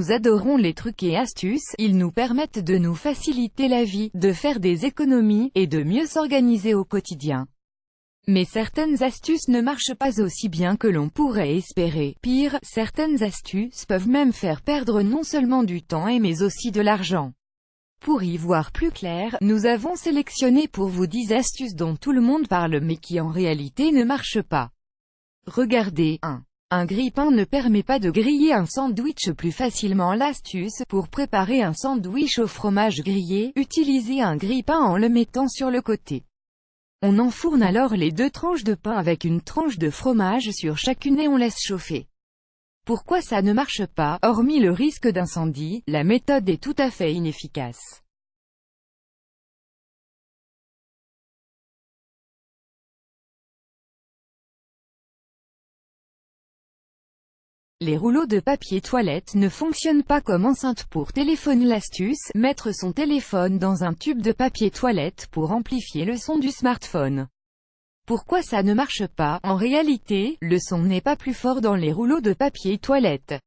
Nous adorons les trucs et astuces, ils nous permettent de nous faciliter la vie, de faire des économies, et de mieux s'organiser au quotidien. Mais certaines astuces ne marchent pas aussi bien que l'on pourrait espérer. Pire, certaines astuces peuvent même faire perdre non seulement du temps mais aussi de l'argent. Pour y voir plus clair, nous avons sélectionné pour vous 10 astuces dont tout le monde parle mais qui en réalité ne marchent pas. Regardez. 1. Un grille-pain ne permet pas de griller un sandwich plus facilement. L'astuce, pour préparer un sandwich au fromage grillé, utilisez un grille-pain en le mettant sur le côté. On enfourne alors les 2 tranches de pain avec une tranche de fromage sur chacune et on laisse chauffer. Pourquoi ça ne marche pas? Hormis le risque d'incendie, la méthode est tout à fait inefficace. Les rouleaux de papier toilette ne fonctionnent pas comme enceinte pour téléphone. L'astuce, mettre son téléphone dans un tube de papier toilette pour amplifier le son du smartphone. Pourquoi ça ne marche pas? En réalité, le son n'est pas plus fort dans les rouleaux de papier toilette.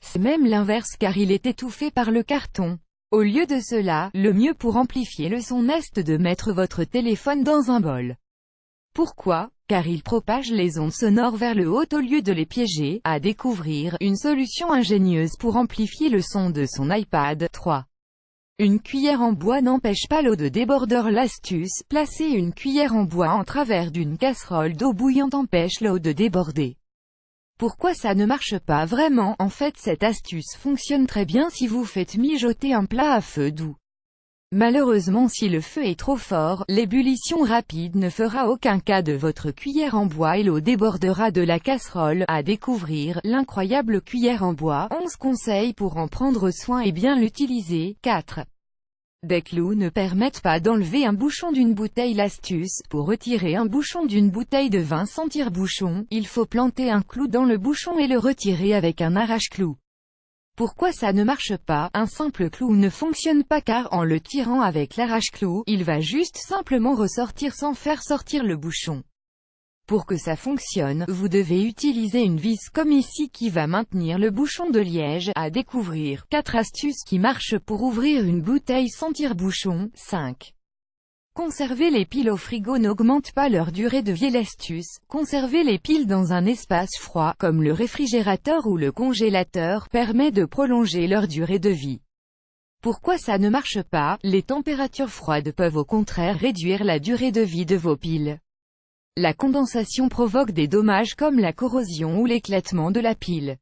C'est même l'inverse car il est étouffé par le carton. Au lieu de cela, le mieux pour amplifier le son est de mettre votre téléphone dans un bol. Pourquoi? Car il propage les ondes sonores vers le haut au lieu de les piéger. À découvrir, une solution ingénieuse pour amplifier le son de son iPad. 3. Une cuillère en bois n'empêche pas l'eau de déborder. L'astuce, placer une cuillère en bois en travers d'une casserole d'eau bouillante empêche l'eau de déborder. Pourquoi ça ne marche pas vraiment? En fait, cette astuce fonctionne très bien si vous faites mijoter un plat à feu doux. Malheureusement, si le feu est trop fort, l'ébullition rapide ne fera aucun cas de votre cuillère en bois et l'eau débordera de la casserole. À découvrir, l'incroyable cuillère en bois. 11 conseils pour en prendre soin et bien l'utiliser. 4. Des clous ne permettent pas d'enlever un bouchon d'une bouteille. L'astuce, pour retirer un bouchon d'une bouteille de vin sans tire-bouchon, il faut planter un clou dans le bouchon et le retirer avec un arrache-clou. Pourquoi ça ne marche pas? Un simple clou ne fonctionne pas car en le tirant avec l'arrache-clou, il va juste simplement ressortir sans faire sortir le bouchon. Pour que ça fonctionne, vous devez utiliser une vis comme ici qui va maintenir le bouchon de liège. À découvrir, 4 astuces qui marchent pour ouvrir une bouteille sans tire-bouchon. 5. Conserver les piles au frigo n'augmente pas leur durée de vie. L'astuce, conserver les piles dans un espace froid, comme le réfrigérateur ou le congélateur, permet de prolonger leur durée de vie. Pourquoi ça ne marche pas? Les températures froides peuvent au contraire réduire la durée de vie de vos piles. La condensation provoque des dommages comme la corrosion ou l'éclatement de la pile.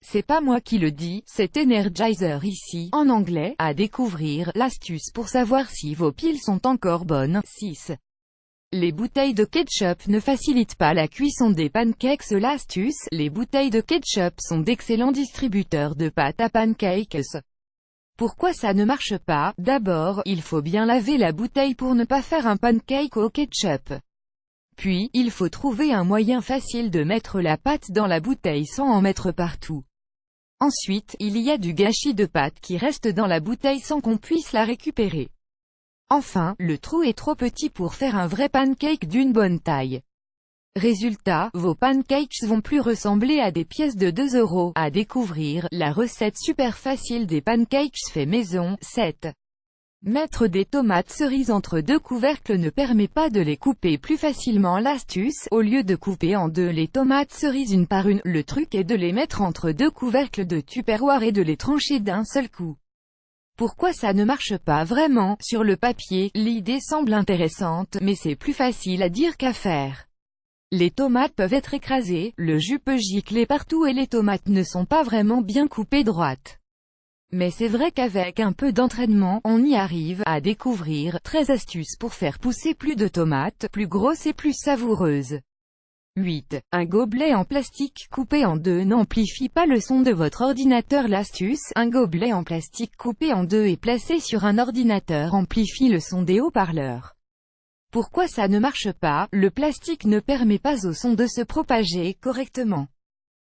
C'est pas moi qui le dis, c'est Energizer ici, en anglais. À découvrir, l'astuce pour savoir si vos piles sont encore bonnes. 6. Les bouteilles de ketchup ne facilitent pas la cuisson des pancakes. L'astuce, les bouteilles de ketchup sont d'excellents distributeurs de pâte à pancakes. Pourquoi ça ne marche pas? D'abord, il faut bien laver la bouteille pour ne pas faire un pancake au ketchup. Puis, il faut trouver un moyen facile de mettre la pâte dans la bouteille sans en mettre partout. Ensuite, il y a du gâchis de pâte qui reste dans la bouteille sans qu'on puisse la récupérer. Enfin, le trou est trop petit pour faire un vrai pancake d'une bonne taille. Résultat, vos pancakes vont plus ressembler à des pièces de 2 €. À découvrir, la recette super facile des pancakes fait maison. 7. Mettre des tomates cerises entre 2 couvercles ne permet pas de les couper plus facilement. L'astuce, au lieu de couper en 2 les tomates cerises une par une, le truc est de les mettre entre 2 couvercles de Tupperware et de les trancher d'un seul coup. Pourquoi ça ne marche pas vraiment? Sur le papier, l'idée semble intéressante, mais c'est plus facile à dire qu'à faire. Les tomates peuvent être écrasées, le jus peut gicler partout et les tomates ne sont pas vraiment bien coupées droites. Mais c'est vrai qu'avec un peu d'entraînement, on y arrive. À découvrir, 13 astuces pour faire pousser plus de tomates, plus grosses et plus savoureuses. 8. Un gobelet en plastique coupé en 2 n'amplifie pas le son de votre ordinateur. L'astuce, un gobelet en plastique coupé en 2 et placé sur un ordinateur amplifie le son des haut-parleurs. Pourquoi ça ne marche pas? Le plastique ne permet pas au son de se propager correctement.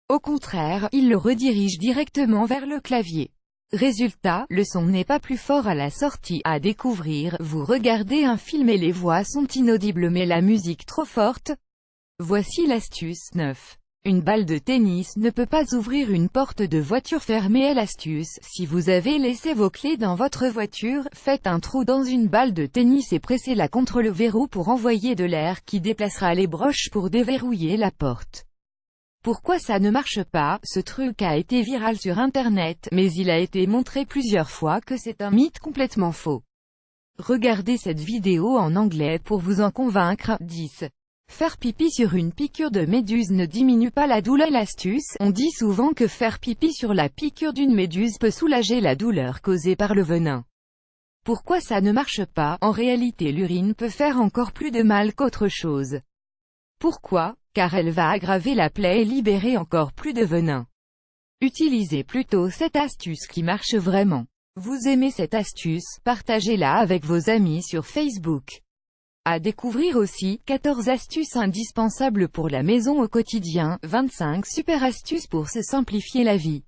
Au contraire, il le redirige directement vers le clavier. Résultat, le son n'est pas plus fort à la sortie. À découvrir, vous regardez un film et les voix sont inaudibles mais la musique trop forte. Voici l'astuce. 9. Une balle de tennis ne peut pas ouvrir une porte de voiture fermée. L'astuce: si vous avez laissé vos clés dans votre voiture, faites un trou dans une balle de tennis et pressez-la contre le verrou pour envoyer de l'air qui déplacera les broches pour déverrouiller la porte. Pourquoi ça ne marche pas? Ce truc a été viral sur internet, mais il a été montré plusieurs fois que c'est un mythe complètement faux. Regardez cette vidéo en anglais pour vous en convaincre. 10. Faire pipi sur une piqûre de méduse ne diminue pas la douleur. L'astuce: on dit souvent que faire pipi sur la piqûre d'une méduse peut soulager la douleur causée par le venin. Pourquoi ça ne marche pas? En réalité, l'urine peut faire encore plus de mal qu'autre chose. Pourquoi? Car elle va aggraver la plaie et libérer encore plus de venin. Utilisez plutôt cette astuce qui marche vraiment. Vous aimez cette astuce? Partagez-la avec vos amis sur Facebook. À découvrir aussi, 14 astuces indispensables pour la maison au quotidien, 25 super astuces pour se simplifier la vie.